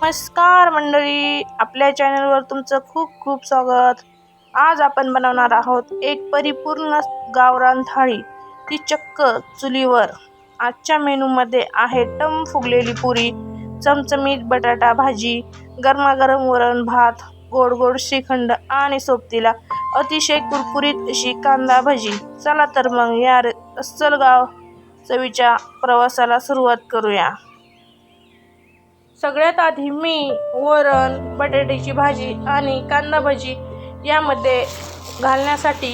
नमस्कार मंडळी, आपल्या चॅनलवर तुमचं खूप खूप स्वागत। आज आपण बनवणार आहोत एक परिपूर्ण गावरान थाळी, ती चक्क चुलीवर। आजच्या मेनूमध्ये आहे टम फुगलेली पुरी, चमचमीत बटाटा भाजी, गरमागरम वरण भात, गोड गोड श्रीखंड आणि सोबतीला अतिशय कुरकुरीत अशी कांदा भजी। चला तर मग या अस्सल गाव चवीच्या प्रवासाला सुरुवात करूया। सगळ्यात आधी मी वरण, बटाट्याची भाजी आणि कांदा भजी यामध्ये घालण्यासाठी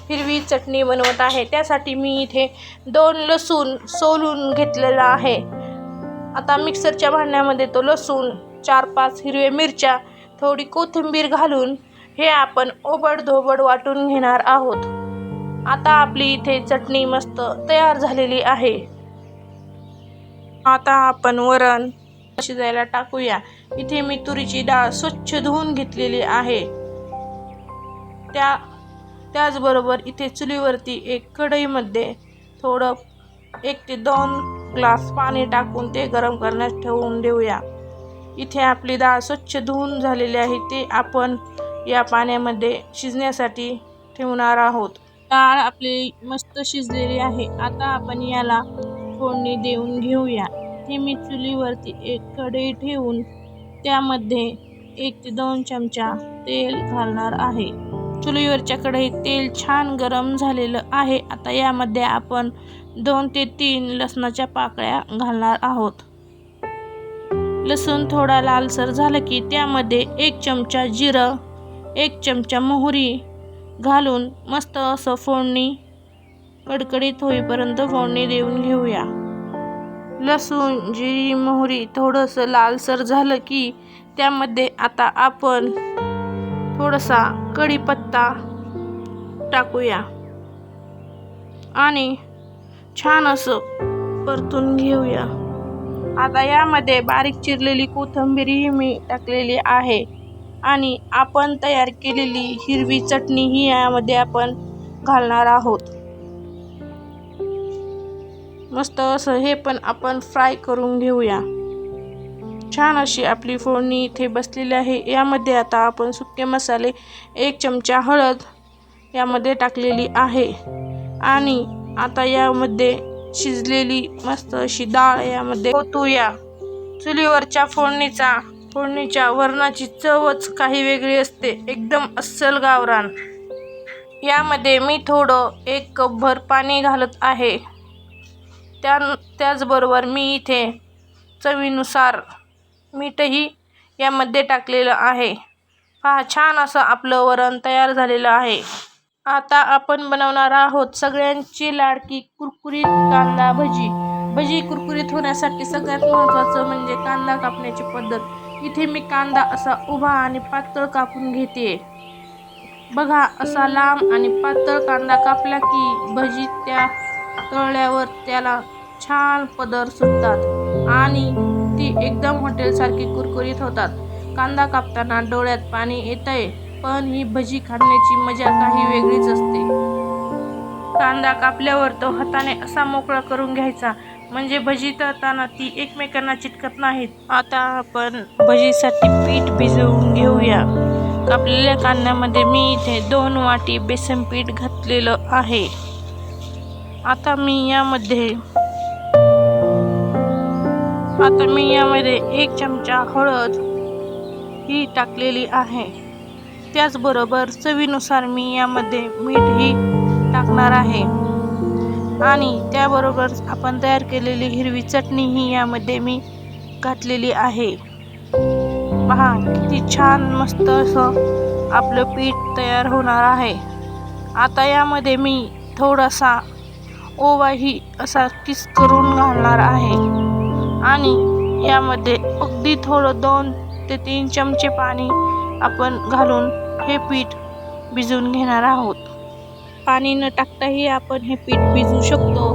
हिरवी चटणी बनवत आहे। त्यासाठी मी इथे 2 लसूण सोलून घेतलेला आहे। आता मिक्सरच्या भांड्यामध्ये तो लसूण, 4-5 हिरव्या मिरच्या, थोडी कोथिंबीर घालून हे आपण ओबडधोबड वाटून घेणार आहोत। आता आपली इथे चटणी मस्त तयार झालेली आहे। आता आपण वरण शिजायला टाकूया। इथे मी तुरीची डाळ स्वच्छ धुवून घेतलेली आहे। त्याचबरोबर इथे चुलीवरती एक कढईमध्ये थोडं 1 ते 2 ग्लास पाणी टाकून ते गरम करण्यास ठेवून देऊया। इथे आपली डाळ स्वच्छ धुवून झालेली आहे, ते आपण या पाण्यामध्ये शिजण्यासाठी ठेवणार आहोत। डाळ आपली मस्त शिजलेली आहे। आता आपण याला फोडणी देऊन घेऊया। हे मी चुलीवरती एक कढई ठेवून त्यामध्ये 1 ते 2 चमचा तेल घालणार आहे। चुलीवरच्या कढईत तेल छान गरम झालेलं आहे। आता यामध्ये आपण 2 ते 3 लसणाच्या पाकळ्या घालणार आहोत। लसूण थोडा लालसर झालं की त्यामध्ये 1 चमचा जिरं, 1 चमचा मोहरी घालून मस्त असं फोडणी कडकडीत होईपर्यंत फोडणी देऊन घेऊया। लसूण, जिरी, मोहरी थोडंसं लालसर झालं की त्यामध्ये आता आपण थोडासा कढीपत्ता टाकूया आणि छान असं परतून घेऊया। आता यामध्ये बारीक चिरलेली कोथिंबीर मी टाकलेली आहे आणि आपण तयार केलेली हिरवी चटणी ही यामध्ये आपण घालणार आहोत। मस्त असं हे पण आपण फ्राय करून घेऊया। छान अशी आपली फोडणी इथे बसलेली आहे। यामध्ये आता आपण सुके मसाले, 1 चमचा हळद यामध्ये टाकलेली आहे आणि आता यामध्ये शिजलेली मस्त अशी डाळ यामध्ये ओतूया। चुलीवरच्या फोडणीच्या वरणाची चवच काही वेगळी असते, एकदम अस्सल गावरान। यामध्ये मी थोडं 1 कपभर पाणी घालत आहे। त्याचबरोबर मी इथे चवीनुसार मीठही यामध्ये टाकलेलं आहे। पहा, छान असं आपलं वरण तयार झालेलं आहे। आता आपण बनवणार आहोत सगळ्यांची लाडकी कुरकुरीत कांदा भजी। भजी कुरकुरीत होण्यासाठी सगळ्यात महत्त्वाचं म्हणजे कांदा कापण्याची पद्धत। इथे मी कांदा असा उभा आणि पातळ कापून घेते। बघा, असा लांब आणि पातळ कांदा कापला की भजी त्या तळल्यावर त्याला छान पदर सुटतात आणि ती एकदम हॉटेलसारखी कुरकुरीत होतात। कांदा कापताना डोळ्यात पाणी येतंय, पण ही भजी खाण्याची मजा काही वेगळीच असते। कांदा कापल्यावर तो हाताने असा मोकळा करून घ्यायचा, म्हणजे भजी तळताना ती एकमेकांना चिटकत नाहीत। आता आपण भजीसाठी पीठ भिजवून घेऊया। कापलेल्या कांद्यामध्ये मी इथे 2 वाटी बेसन पीठ घातलेलं आहे। आता मी यामध्ये 1 चमचा हळद ही टाकलेली आहे। त्याचबरोबर चवीनुसार मी यामध्ये मीठही टाकणार आहे आणि त्याबरोबर आपण तयार केलेली हिरवी चटणी ही यामध्ये मी घातलेली आहे। पहा, किती छान मस्त असं आपलं पीठ तयार होणार आहे। आता यामध्ये मी थोडासा ओवाही असा किस करून घालणार आहे आणि यामध्ये अगदी थोडं 2 ते 3 चमचे पाणी आपण घालून हे पीठ भिजवून घेणार आहोत। पाणी न टाकताही आपण हे पीठ भिजवू शकतो,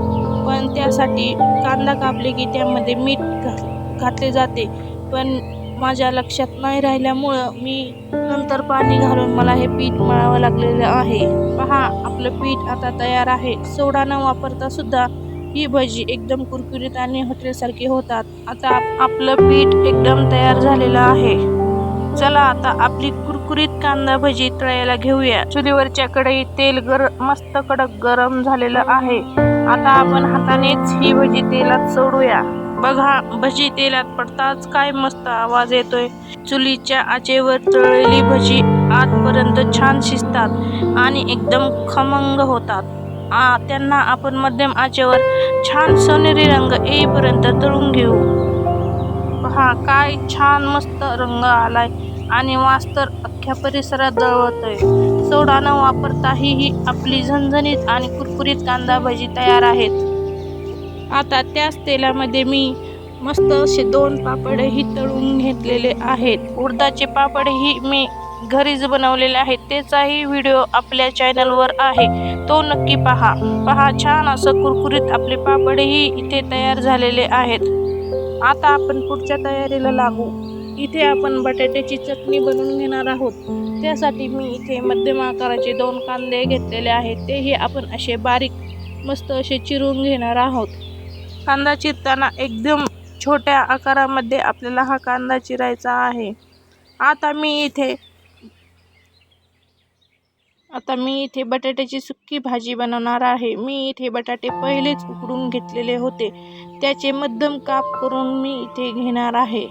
पण त्यासाठी कांदा कापले की त्यामध्ये मीठ घातले जाते, पण माझ्या लक्षात नाही राहिल्यामुळं मी नंतर पाणी घालून मला हे पीठ मळावं लागलेलं आहे। पहा, आपलं पीठ आता तयार आहे। सोडा न वापरता सुद्धा ही भजी एकदम कुरकुरीत आणि हॉटेलसारखी होतात. आता आपलं पीठ एकदम तयार झालेलं आहे. चला आता आपली कुरकुरीत कांदा भजी तळायला घेऊया. चुलीवरच्या कढईत तेल मस्त कडक गरम झालेलं आहे. आता आपण हातानेच ही भजी तेलात सोडूया. बघा, भजी तेलात पडताच काय मस्त आवाज येतोय. चुलीच्या आचेवर तळलेली भजी आतपर्यंत छान शिजतात आणि एकदम खमंग होतात. त्यांना आपण मध्यम आचेवर छान सोनेरी रंग येईपर्यंत तळून घेऊ. पहा, काय छान मस्त रंग आलाय आणि वास तर अख्ख्या परिसरात दळवतोय. सोडा न वापरता ही आपली झणझणीत आणि कुरकुरीत कांदा भजी तयार आहेत. आता त्याच तेलामध्ये मी मस्त असे 2 पापडही तळून घेतलेले आहेत. उडदाचे पापडही मी घरीच बनवलेले आहेत. त्याचाही व्हिडिओ आपल्या चॅनलवर आहे, तो नक्की पहा. छान असं कुरकुरीत आपले पापडही इथे तयार झालेले आहेत. आता आपण पुढच्या तयारीला लागू. इथे आपण बटाट्याची चटणी बनवून घेणार आहोत. त्यासाठी मी इथे मध्यम आकाराचे 2 कांदे घेतलेले आहेत. तेही आपण असे बारीक मस्त असे चिरून घेणार आहोत. कांदा चिरताना एकदम छोट्या आकारामध्ये आपल्याला हा कांदा चिरायचा आहे. आता मी इथे बटाट्याची सुक्की भाजी बनवणार आहे. मी इथे बटाटे पहिलेच उकडून घेतलेले होते. त्याचे मध्यम काप करून मी इथे घेणार आहे.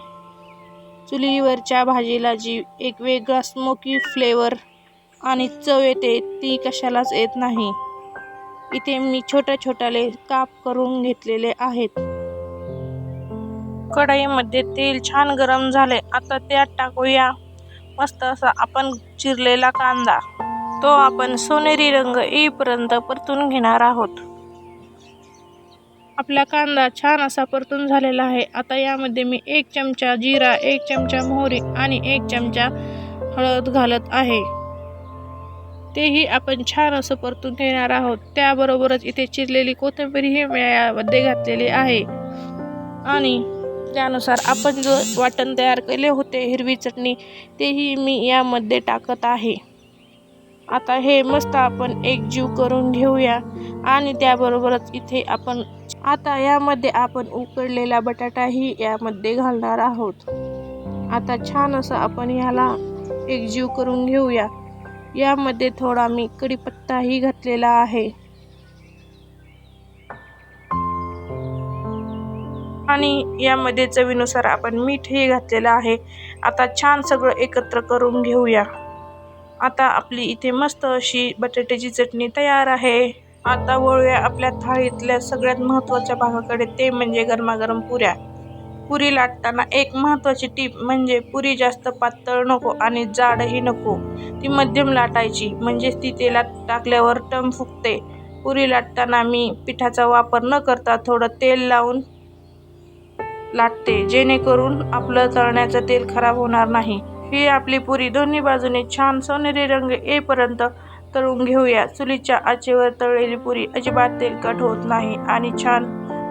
चुलीवरच्या भाजीला जी एक वेगळा स्मोकी फ्लेवर आणि चव येते ती कशालाच येत नाही. इथे मी छोट्याले काप करून घेतलेले आहेत. कढईमध्ये तेल छान गरम झाले. आता त्यात टाकूया मस्त असा आपण चिरलेला कांदा. तो आपण सोनेरी रंग येईपर्यंत परतून घेणार आहोत. आपला कांदा छान असा परतून झालेला आहे. आता यामध्ये मी 1 चमचा जिरा, 1 चमचा मोहरी आणि 1 चमचा हळद घालत आहे. तेही आपण छान असं परतून घेणार आहोत. त्याबरोबरच इथे चिरलेली कोथिंबीरही मी यामध्ये घातलेली आहे आणि त्यानुसार आपण जो वाटण तयार केले होते हिरवी चटणी, तेही मी यामध्ये टाकत आहे. आता हे मस्त आपण एकजीव करून घेऊया आणि त्याबरोबरच इथे आता यामध्ये आपण उकडलेला बटाटाही यामध्ये घालणार आहोत. आता छान असं आपण ह्याला एकजीव करून घेऊया. यामध्ये थोडा मी कढीपत्ताही घातलेला आहे आणि यामध्ये चवीनुसार आपण मीठही घातलेलं आहे. आता छान सगळं एकत्र करून घेऊया. आता आपली इथे मस्त अशी बटाट्याची चटणी तयार आहे. आता वळूया आपल्या थाळीतल्या सगळ्यात महत्त्वाच्या भागाकडे, ते म्हणजे गरमागरम पुऱ्या. पुरी लाटताना एक महत्त्वाची टीप म्हणजे पुरी जास्त पातळ नको आणि जाडही नको. ती मध्यम लाटायची, म्हणजे ती तेलात टाकल्यावर टम फुगते. पुरी लाटताना मी पिठाचा वापर न करता थोडं तेल लावून लाटते, जेणेकरून आपलं तळण्याचं तेल खराब होणार नाही. ही आपली पुरी दोन्ही बाजूने छान सोनेरी रंग येईपर्यंत तळून घेऊया. चुलीच्या आचेवर तळलेली पुरी अजिबात तेलकट होत नाही आणि छान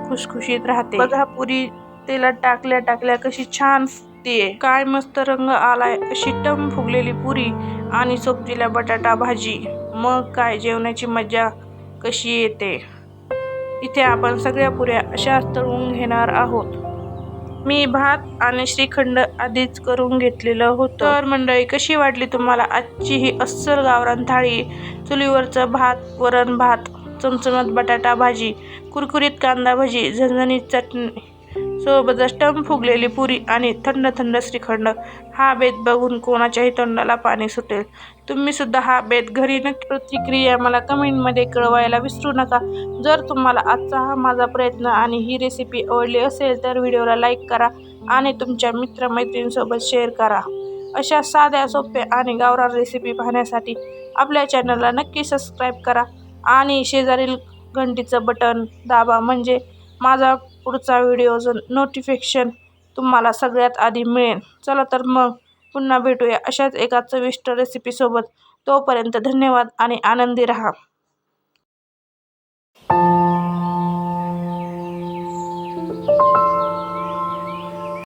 खुसखुशीत राहते. बघा, पुरी तेलात टाकल्या कशी छान फुगतीये. काय मस्त रंग आलाय. अशी टम फुगलेली पुरी आणि सोबतीला बटाटा भाजी, मग काय जेवणाची मजा कशी येते. इथे आपण सगळ्या पुऱ्या अशाच तळून घेणार आहोत. मी भात आणि श्रीखंड आधीच करून घेतलेलं होतं. तर मंडळी, कशी वाटली तुम्हाला आजची ही अस्सल गावरान थाळी. चुलीवरचं भात, वरण भात, चमचमत बटाटा भाजी, कुरकुरीत कांदा भजी, झणझणीत चटणी सोबतच टम फुगलेली पुरी आणि थंड थंड श्रीखंड. हा बेत बघून कोणाच्याही तोंडाला पाणी सुटेल. तुम्ही सुद्धा हा बेत घरी नक्की प्रतिक्रिया मला कमेंटमध्ये कळवायला विसरू नका. जर तुम्हाला आजचा हा माझा प्रयत्न आणि ही रेसिपी आवडली असेल तर व्हिडिओला लाईक करा आणि तुमच्या मित्रमैत्रिणींसोबत शेअर करा. अशा साध्या, सोप्या आणि गावरान रेसिपी पाहण्यासाठी आपल्या चॅनलला नक्की सबस्क्राईब करा आणि शेजारील घंटीचं बटन दाबा, म्हणजे माझा पुढचा व्हिडिओचं नोटिफिकेशन तुम्हाला सगळ्यात आधी मिळेल. चला तर मग पुन्हा भेटूया अशाच एका चविष्ट रेसिपीसोबत. तोपर्यंत धन्यवाद आणि आनंदी राहा.